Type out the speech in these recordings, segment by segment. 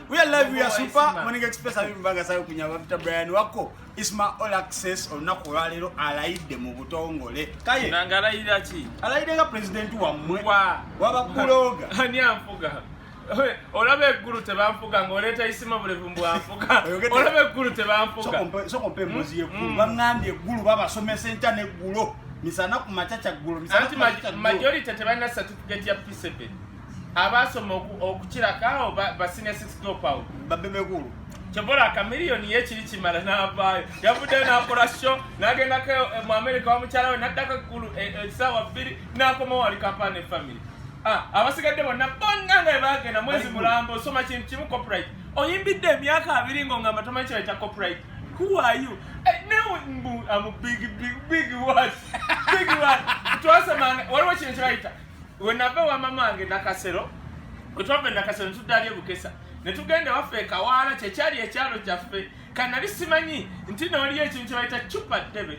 We are live, we are super. Morning Express abimbaga sayo kunyaba Peter Brian wako Isma All Access olunaku lwaleero alayidde mu butongole kaye nangalayira ki alayidde nga president wammwe wabakuloga ani anfuga olabe eggulu tebanfuga ng'oleeta isima bulevu mbw anfuga olabe eggulu tebanfuga soko mpe mbuzi yeggulu bangambye eggulu babasomesa enkya n'eggulo misana ku macaca ggulo anti majority tebalina certificate ya P7 abasoma okukirako ba senior 6 dropout babebekulu kyebola akamiliyoni yekiri kimala n'avaayo yavuddeyo n'akola show n'agendako mu America wamukyala we n'addako eggulu essaawa 2 n'akomawo wali kampani family abasigadde bonna nga bagenda mwezi mulambo osoma kintu kimu copyright oyimbidde emyaka 2 ng'ongamba tomanyi kye bayita copyright. Who are you? No, I'm a big word. Big word. Twasema waliwo kintu kyebayita wenava wa mamange nakasero otwava nakasero tudali ebukesa ne tugenda waffe kawaala kyekyali ekyalo kyaffe kanali simanyi nti noliyo ekintu kyebayita chupa debe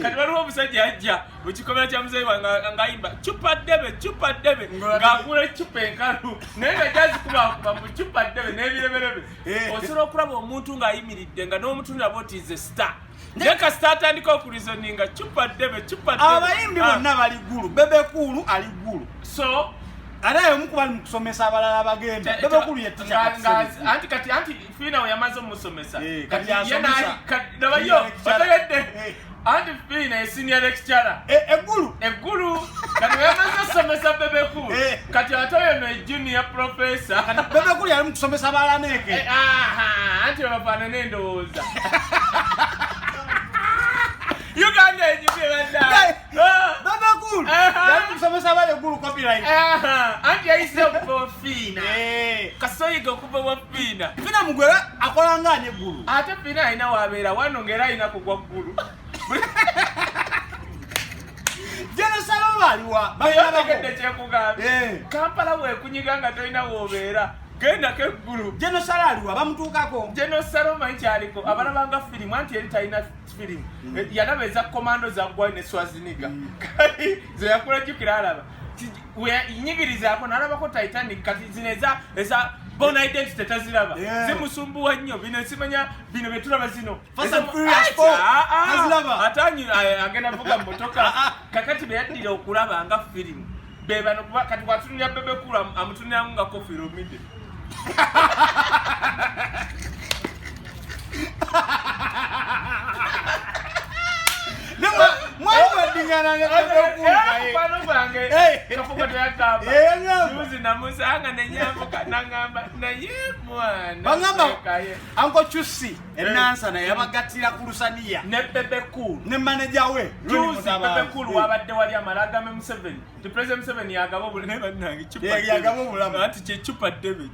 kati waliwo omusajja ajja mu kikomera kya muzeeyi wange ng'ayimba chupa debe ng'agula chupa enkalu naye nga gyazikubakuba mu chupa debe n'ebireberebe osobola okulaba omuntu ng'ayimiridde nga n'omutunira bootize star Neka start andiko okulizoninga chupa debe abayimbi bonna bali ggulu bebekulu ali ggulu so arayo mukubali mukusomesa abalala abagenda bebekulu yetisha anti fina oyamaze omusomesa kati asomesa nabayo otagedde anti fina senior lecturer eggulu kati oyamaze osomesa bebekulu kati atoyo no junior professor kati bebekulu yali mukusomesa abalala neke anti bafaana n'endowooza You can't get it. Baba cool. That's some sabale cool copyright. Anti aisa for fina. Kasoyi go kuba fina. Fina mugwera akola nganye gulu. Ate fina ina wabera wanongera ina kugwa gulu. Jeno salwa aliwa. Baba kende kyekugabe. Kampala we kunyiganga toina wobera. Genda ke gulu. Jeno salaliwa bamutukako. Jeno saloma nchaliko abalabanga film anti eri taina film. Yanabeza commando za gwa ne Swaziniga. Kati ze yakula jukira alaba. We inyigiriza ako nalaba ko Titanic kati zineza eza bona identity tazilaba. Zimusumbuwa nnyo bino simanya bino betulaba zino. Fast and Furious 4 tazilaba. Atanyi agenda vuga motoka kakati be yadira okulaba nga film. Beba no kati kwatunya bebe kula amutunya nga Kofi Olomide. Mwa dingana ne pano bange kafuko ya kaba yuzi na musanga ne nyambo kanangamba na ye mwana bangamba anko chusi enansa na yabagatira kulusania ne bebekulu ne manager we yuzi bebekulu wabadde wali amalaga me Museveni the president Museveni yagabo bulema nange chupa yagabo bulama ati chupa debe